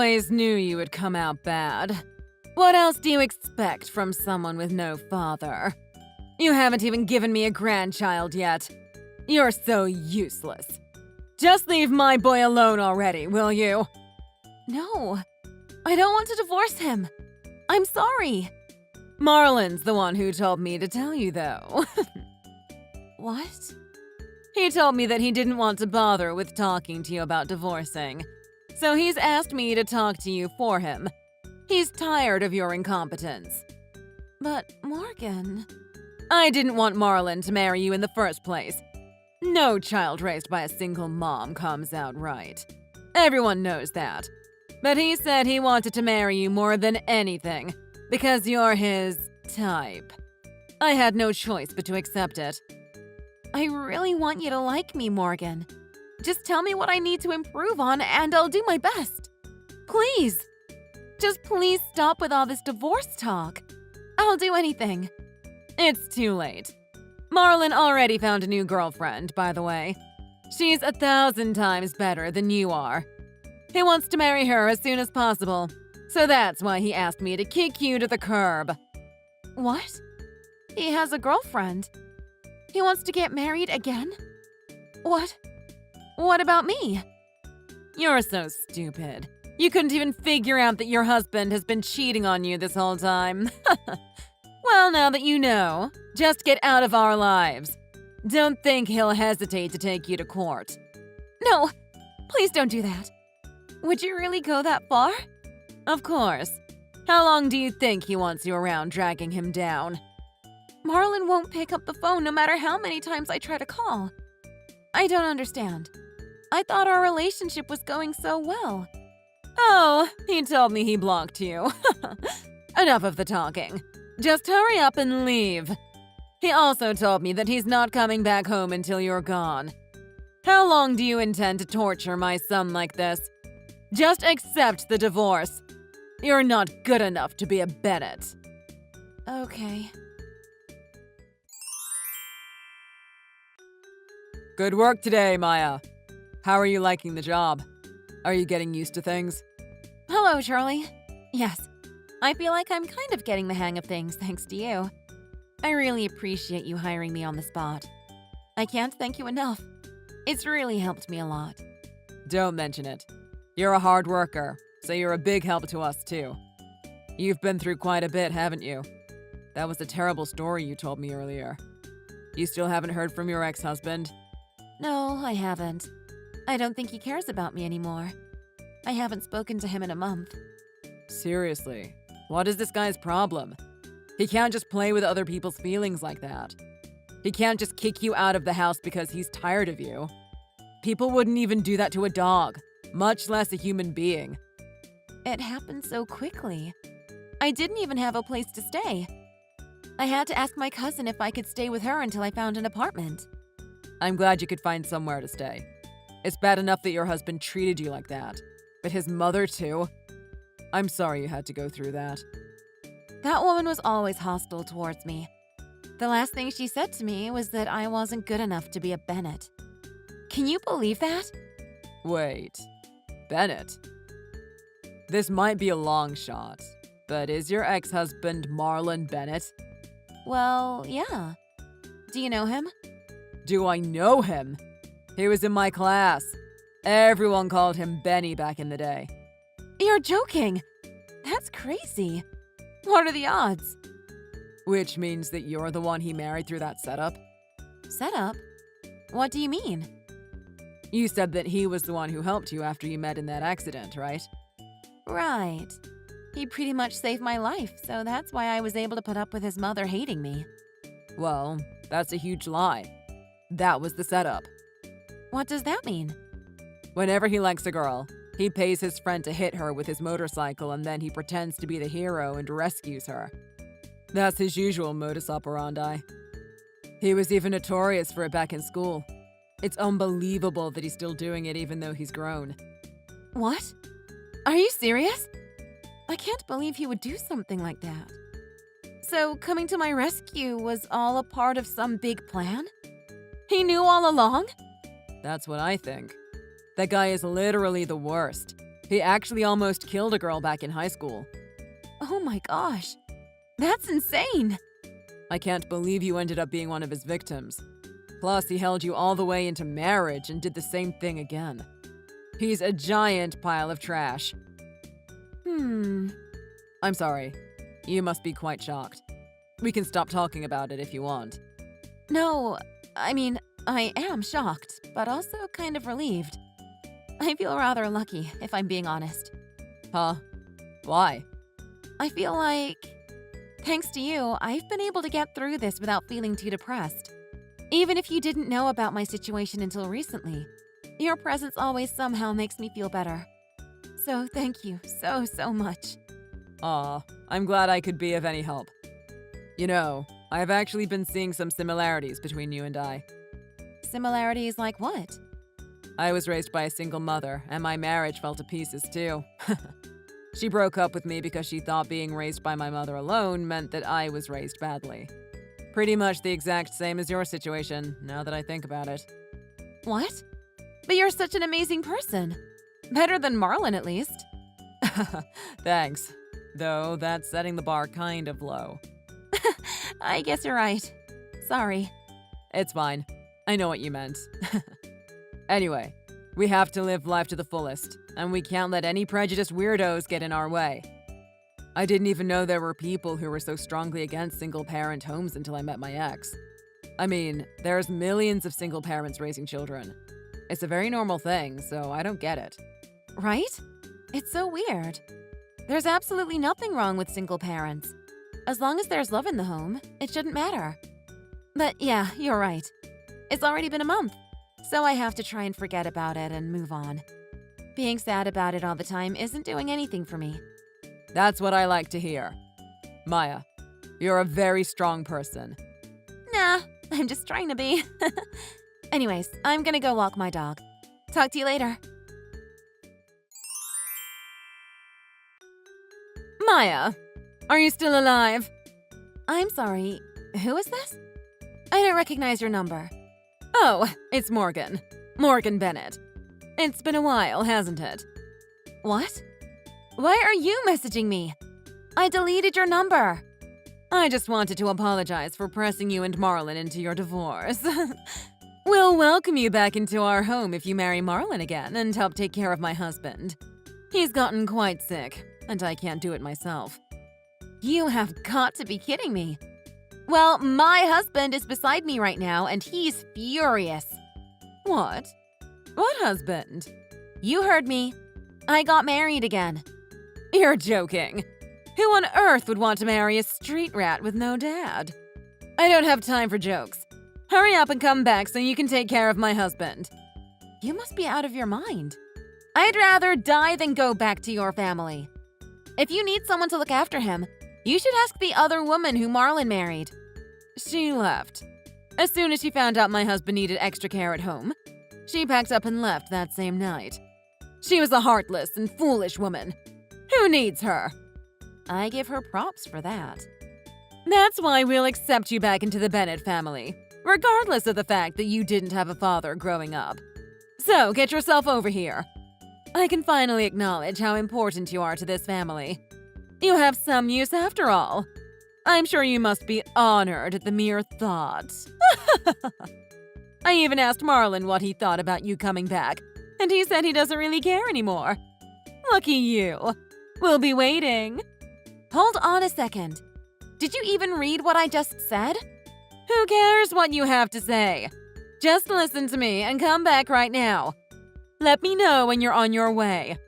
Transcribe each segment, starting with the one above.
always knew you would come out bad. What else do you expect from someone with no father? You haven't even given me a grandchild yet. You're so useless. Just leave my boy alone already, will you? No, I don't want to divorce him. I'm sorry. Marlon's the one who told me to tell you, though. What? He told me that he didn't want to bother with talking to you about divorcing. So he's asked me to talk to you for him. He's tired of your incompetence. But, Morgan… I didn't want Marlon to marry you in the first place. No child raised by a single mom comes out right. Everyone knows that. But he said he wanted to marry you more than anything, because you're his type. I had no choice but to accept it. I really want you to like me, Morgan. Just tell me what I need to improve on and I'll do my best. Please. Just please stop with all this divorce talk. I'll do anything. It's too late. Marlon already found a new girlfriend, by the way. She's 1,000 times better than you are. He wants to marry her as soon as possible, so that's why he asked me to kick you to the curb. What? He has a girlfriend. He wants to get married again? What? What about me? You're so stupid. You couldn't even figure out that your husband has been cheating on you this whole time. Well, now that you know, just get out of our lives. Don't think he'll hesitate to take you to court. No, please don't do that. Would you really go that far? Of course. How long do you think he wants you around dragging him down? Marlon won't pick up the phone no matter how many times I try to call. I don't understand. I thought our relationship was going so well. Oh, he told me he blocked you. Enough of the talking. Just hurry up and leave. He also told me that he's not coming back home until you're gone. How long do you intend to torture my son like this? Just accept the divorce. You're not good enough to be a Bennett. Okay. Good work today, Maya. How are you liking the job? Are you getting used to things? Hello, Charlie. Yes, I feel like I'm kind of getting the hang of things thanks to you. I really appreciate you hiring me on the spot. I can't thank you enough. It's really helped me a lot. Don't mention it. You're a hard worker, so you're a big help to us too. You've been through quite a bit, haven't you? That was a terrible story you told me earlier. You still haven't heard from your ex-husband? No, I haven't. I don't think he cares about me anymore. I haven't spoken to him in a month. Seriously, what is this guy's problem? He can't just play with other people's feelings like that. He can't just kick you out of the house because he's tired of you. People wouldn't even do that to a dog, much less a human being. It happened so quickly. I didn't even have a place to stay. I had to ask my cousin if I could stay with her until I found an apartment. I'm glad you could find somewhere to stay. It's bad enough that your husband treated you like that, but his mother too? I'm sorry you had to go through that. That woman was always hostile towards me. The last thing she said to me was that I wasn't good enough to be a Bennett. Can you believe that? Wait, Bennett? This might be a long shot, but is your ex-husband Marlon Bennett? Well, yeah. Do you know him? Do I know him? He was in my class. Everyone called him Benny back in the day. You're joking! That's crazy. What are the odds? Which means that you're the one he married through that setup? Setup? What do you mean? You said that he was the one who helped you after you met in that accident, right? Right. He pretty much saved my life, so that's why I was able to put up with his mother hating me. Well, that's a huge lie. That was the setup. What does that mean? Whenever he likes a girl, he pays his friend to hit her with his motorcycle and then he pretends to be the hero and rescues her. That's his usual modus operandi. He was even notorious for it back in school. It's unbelievable that he's still doing it even though he's grown. What? Are you serious? I can't believe he would do something like that. So coming to my rescue was all a part of some big plan? He knew all along? That's what I think. That guy is literally the worst. He actually almost killed a girl back in high school. Oh my gosh. That's insane. I can't believe you ended up being one of his victims. Plus, he held you all the way into marriage and did the same thing again. He's a giant pile of trash. I'm sorry. You must be quite shocked. We can stop talking about it if you want. No, I mean, I am shocked, but also kind of relieved. I feel rather lucky, if I'm being honest. Huh? Why? I feel like, thanks to you, I've been able to get through this without feeling too depressed. Even if you didn't know about my situation until recently, your presence always somehow makes me feel better. So thank you so much. Aw, I'm glad I could be of any help. You know, I've actually been seeing some similarities between you and I. Similarities like what? I was raised by a single mother, and my marriage fell to pieces too. She broke up with me because she thought being raised by my mother alone meant that I was raised badly. Pretty much the exact same as your situation, now that I think about it. What? But you're such an amazing person. Better than Marlon, at least. Thanks. Though that's setting the bar kind of low. I guess you're right. Sorry. It's fine. I know what you meant. Anyway, we have to live life to the fullest, and we can't let any prejudiced weirdos get in our way. I didn't even know there were people who were so strongly against single-parent homes until I met my ex. I mean, there's millions of single parents raising children. It's a very normal thing, so I don't get it. Right? It's so weird. There's absolutely nothing wrong with single parents. As long as there's love in the home, it shouldn't matter. But yeah, you're right. It's already been a month, so I have to try and forget about it and move on. Being sad about it all the time isn't doing anything for me. That's what I like to hear. Maya, you're a very strong person. Nah, I'm just trying to be. Anyways, I'm gonna go walk my dog. Talk to you later. Maya, are you still alive? I'm sorry, who is this? I don't recognize your number. Oh, it's Morgan. Morgan Bennett. It's been a while, hasn't it? What? Why are you messaging me? I deleted your number. I just wanted to apologize for pressing you and Marlon into your divorce. We'll welcome you back into our home if you marry Marlon again and help take care of my husband. He's gotten quite sick, and I can't do it myself. You have got to be kidding me. Well, my husband is beside me right now, and he's furious. What? What husband? You heard me. I got married again. You're joking. Who on earth would want to marry a street rat with no dad? I don't have time for jokes. Hurry up and come back so you can take care of my husband. You must be out of your mind. I'd rather die than go back to your family. If you need someone to look after him, you should ask the other woman who Marlon married. She left. As soon as she found out my husband needed extra care at home, she packed up and left that same night. She was a heartless and foolish woman. Who needs her? I give her props for that. That's why we'll accept you back into the Bennett family, regardless of the fact that you didn't have a father growing up. So get yourself over here. I can finally acknowledge how important you are to this family. You have some use after all. I'm sure you must be honored at the mere thought. I even asked Marlon what he thought about you coming back, and he said he doesn't really care anymore. Lucky you. We'll be waiting. Hold on a second. Did you even read what I just said? Who cares what you have to say? Just listen to me and come back right now. Let me know when you're on your way.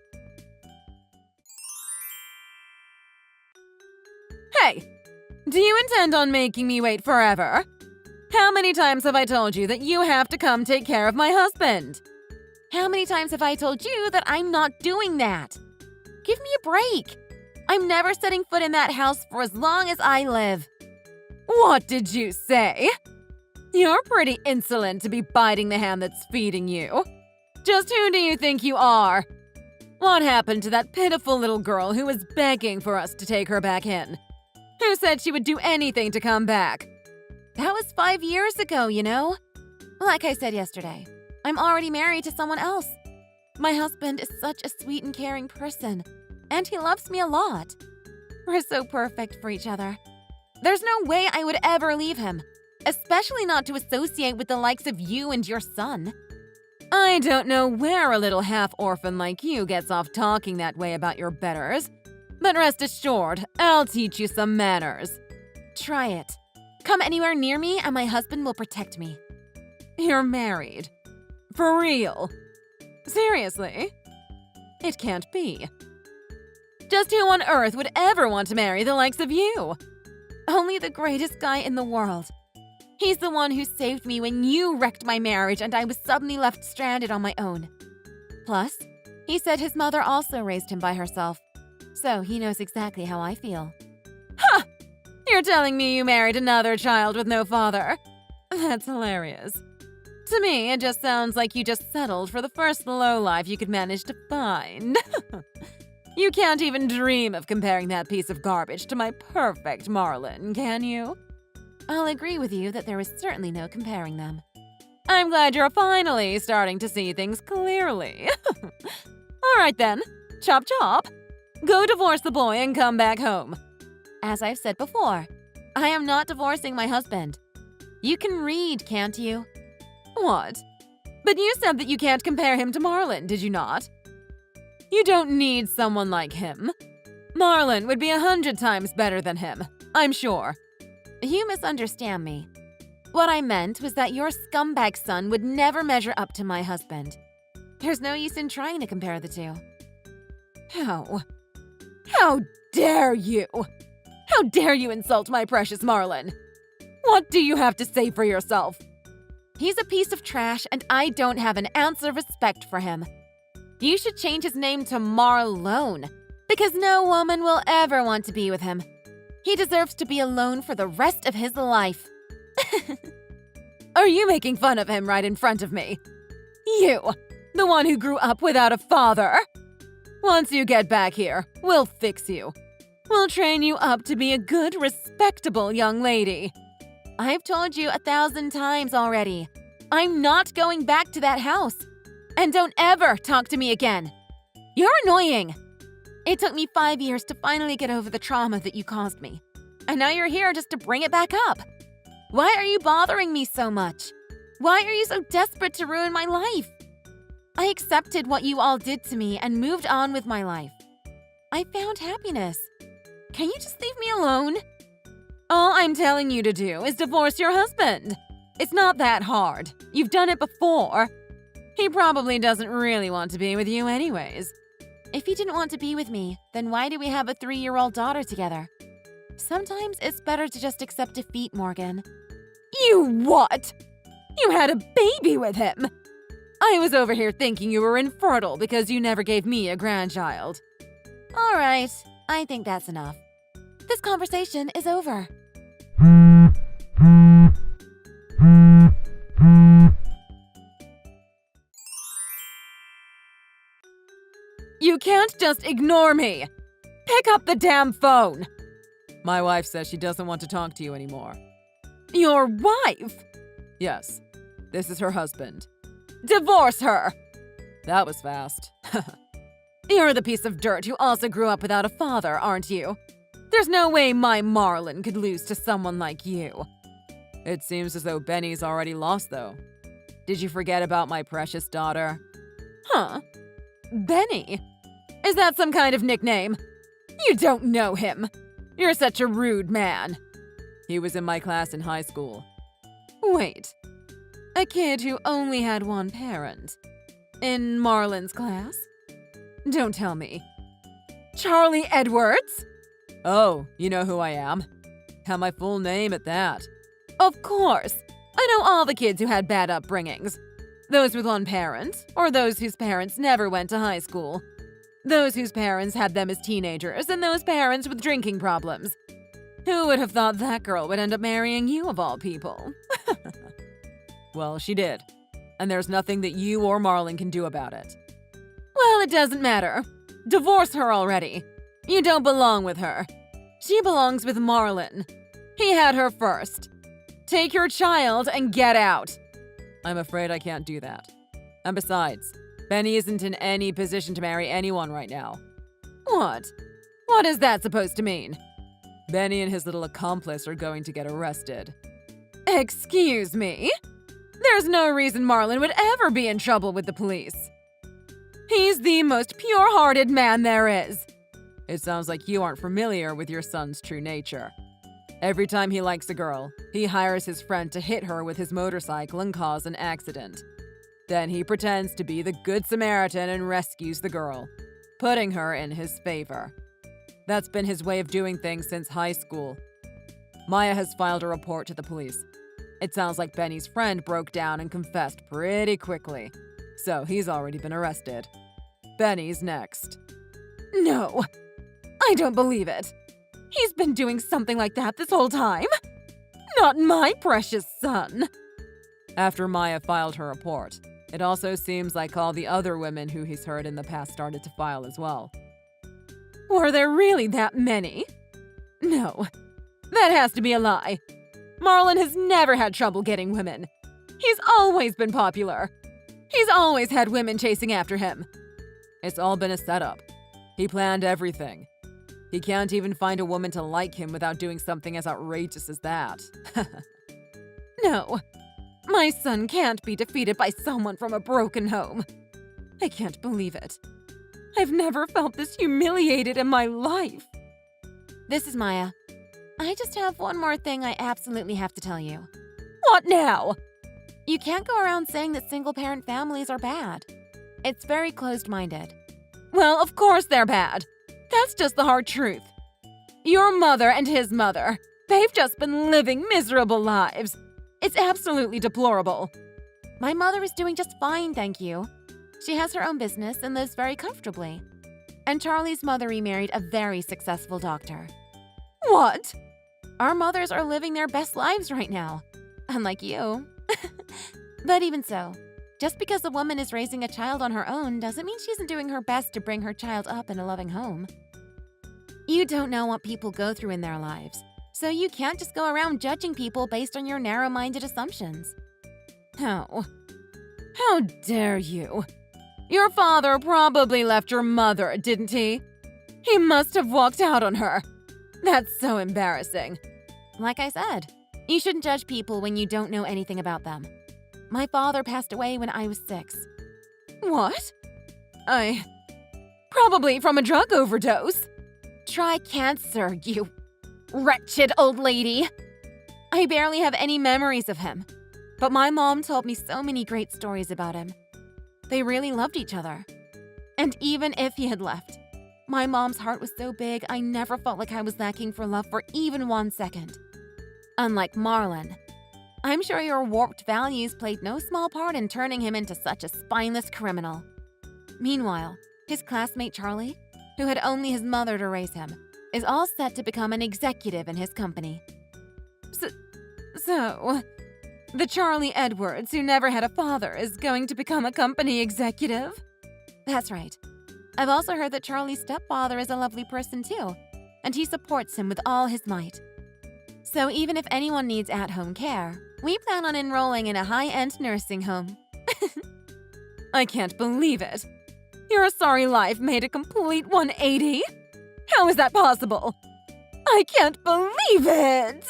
Hey, do you intend on making me wait forever? How many times have I told you that you have to come take care of my husband? How many times have I told you that I'm not doing that? Give me a break. I'm never setting foot in that house for as long as I live. What did you say? You're pretty insolent to be biting the hand that's feeding you. Just who do you think you are? What happened to that pitiful little girl who was begging for us to take her back in? Who said she would do anything to come back? That was 5 years ago, you know? Like I said yesterday, I'm already married to someone else. My husband is such a sweet and caring person, and he loves me a lot. We're so perfect for each other. There's no way I would ever leave him, especially not to associate with the likes of you and your son. I don't know where a little half-orphan like you gets off talking that way about your betters, but rest assured, I'll teach you some manners. Try it. Come anywhere near me and my husband will protect me. You're married. For real. Seriously? It can't be. Just who on earth would ever want to marry the likes of you? Only the greatest guy in the world. He's the one who saved me when you wrecked my marriage and I was suddenly left stranded on my own. Plus, he said his mother also raised him by herself, so he knows exactly how I feel. Ha! You're telling me you married another child with no father? That's hilarious. To me, it just sounds like you just settled for the first lowlife you could manage to find. You can't even dream of comparing that piece of garbage to my perfect Marlon, can you? I'll agree with you that there is certainly no comparing them. I'm glad you're finally starting to see things clearly. All right then, chop chop. Go divorce the boy and come back home. As I've said before, I am not divorcing my husband. You can read, can't you? What? But you said that you can't compare him to Marlon, did you not? You don't need someone like him. Marlon would be 100 times better than him, I'm sure. You misunderstand me. What I meant was that your scumbag son would never measure up to my husband. There's no use in trying to compare the two. How dare you? How dare you insult my precious Marlon? What do you have to say for yourself? He's a piece of trash and I don't have an ounce of respect for him. You should change his name to Marlone, because no woman will ever want to be with him. He deserves to be alone for the rest of his life. Are you making fun of him right in front of me? You, the one who grew up without a father? Once you get back here, we'll fix you. We'll train you up to be a good, respectable young lady. I've told you 1,000 times already. I'm not going back to that house. And don't ever talk to me again. You're annoying. It took me 5 years to finally get over the trauma that you caused me. And now you're here just to bring it back up. Why are you bothering me so much? Why are you so desperate to ruin my life? I accepted what you all did to me and moved on with my life. I found happiness. Can you just leave me alone? All I'm telling you to do is divorce your husband. It's not that hard. You've done it before. He probably doesn't really want to be with you anyways. If he didn't want to be with me, then why do we have a 3-year-old daughter together? Sometimes it's better to just accept defeat, Morgan. You what? You had a baby with him? I was over here thinking you were infertile because you never gave me a grandchild. All right, I think that's enough. This conversation is over. You can't just ignore me! Pick up the damn phone! My wife says she doesn't want to talk to you anymore. Your wife? Yes, this is her husband. Divorce her! That was fast. You're the piece of dirt who also grew up without a father, aren't you? There's no way my Marlon could lose to someone like you. It seems as though Benny's already lost, though. Did you forget about my precious daughter? Huh? Benny? Is that some kind of nickname? You don't know him. You're such a rude man. He was in my class in high school. Wait. A kid who only had one parent. In Marlon's class? Don't tell me. Charlie Edwards? Oh, you know who I am. Have my full name at that. Of course. I know all the kids who had bad upbringings. Those with one parent, or those whose parents never went to high school. Those whose parents had them as teenagers, and those parents with drinking problems. Who would have thought that girl would end up marrying you of all people? Well, she did. And there's nothing that you or Marlon can do about it. Well, it doesn't matter. Divorce her already. You don't belong with her. She belongs with Marlon. He had her first. Take your child and get out. I'm afraid I can't do that. And besides, Benny isn't in any position to marry anyone right now. What? What is that supposed to mean? Benny and his little accomplice are going to get arrested. Excuse me? There's no reason Marlon would ever be in trouble with the police. He's the most pure-hearted man there is. It sounds like you aren't familiar with your son's true nature. Every time he likes a girl, he hires his friend to hit her with his motorcycle and cause an accident. Then he pretends to be the Good Samaritan and rescues the girl, putting her in his favor. That's been his way of doing things since high school. Maya has filed a report to the police. It sounds like Benny's friend broke down and confessed pretty quickly, so he's already been arrested. Benny's next. No, I don't believe it. He's been doing something like that this whole time. Not my precious son. After Maya filed her report, it also seems like all the other women who he's heard in the past started to file as well. Were there really that many? No, that has to be a lie. Marlon has never had trouble getting women. He's always been popular. He's always had women chasing after him. It's all been a setup. He planned everything. He can't even find a woman to like him without doing something as outrageous as that. No, my son can't be defeated by someone from a broken home. I can't believe it. I've never felt this humiliated in my life. This is Maya. I just have one more thing I absolutely have to tell you. What now? You can't go around saying that single-parent families are bad. It's very closed-minded. Well, of course they're bad. That's just the hard truth. Your mother and his mother, they've just been living miserable lives. It's absolutely deplorable. My mother is doing just fine, thank you. She has her own business and lives very comfortably. And Charlie's mother remarried a very successful doctor. What? Our mothers are living their best lives right now. Unlike you. But even so, just because a woman is raising a child on her own doesn't mean she isn't doing her best to bring her child up in a loving home. You don't know what people go through in their lives, so you can't just go around judging people based on your narrow-minded assumptions. How dare you? Your father probably left your mother, didn't he? He must have walked out on her. That's so embarrassing. Like I said, you shouldn't judge people when you don't know anything about them. My father passed away when I was 6. What? Probably from a drug overdose. Try cancer, you wretched old lady. I barely have any memories of him, but my mom told me so many great stories about him. They really loved each other. And even if he had left, my mom's heart was so big I never felt like I was lacking for love for even 1 second. Unlike Marlon, I'm sure your warped values played no small part in turning him into such a spineless criminal. Meanwhile, his classmate Charlie, who had only his mother to raise him, is all set to become an executive in his company. So, the Charlie Edwards who never had a father is going to become a company executive? That's right. I've also heard that Charlie's stepfather is a lovely person too, and he supports him with all his might. So even if anyone needs at-home care, we plan on enrolling in a high-end nursing home. I can't believe it. Your sorry life made a complete 180? How is that possible? I can't believe it!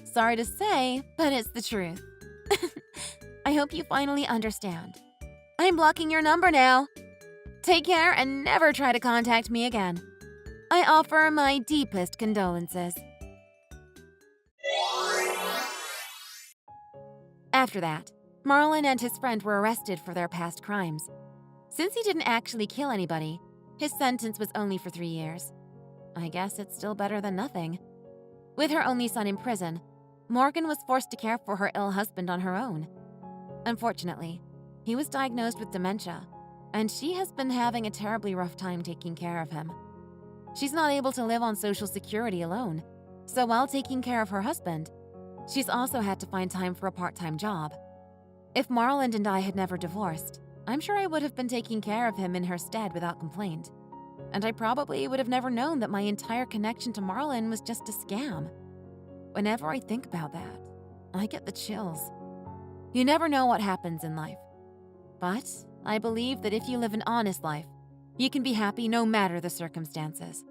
Sorry to say, but it's the truth. I hope you finally understand. I'm blocking your number now. Take care and never try to contact me again. I offer my deepest condolences. After that, Marlon and his friend were arrested for their past crimes. Since he didn't actually kill anybody, his sentence was only for 3 years. I guess it's still better than nothing. With her only son in prison, Morgan was forced to care for her ill husband on her own. Unfortunately, he was diagnosed with dementia, and she has been having a terribly rough time taking care of him. She's not able to live on Social Security alone, so while taking care of her husband, she's also had to find time for a part-time job. If Marlon and I had never divorced, I'm sure I would have been taking care of him in her stead without complaint. And I probably would have never known that my entire connection to Marlon was just a scam. Whenever I think about that, I get the chills. You never know what happens in life. But I believe that if you live an honest life, you can be happy no matter the circumstances.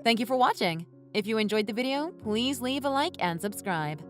Thank you for watching. If you enjoyed the video, please leave a like and subscribe.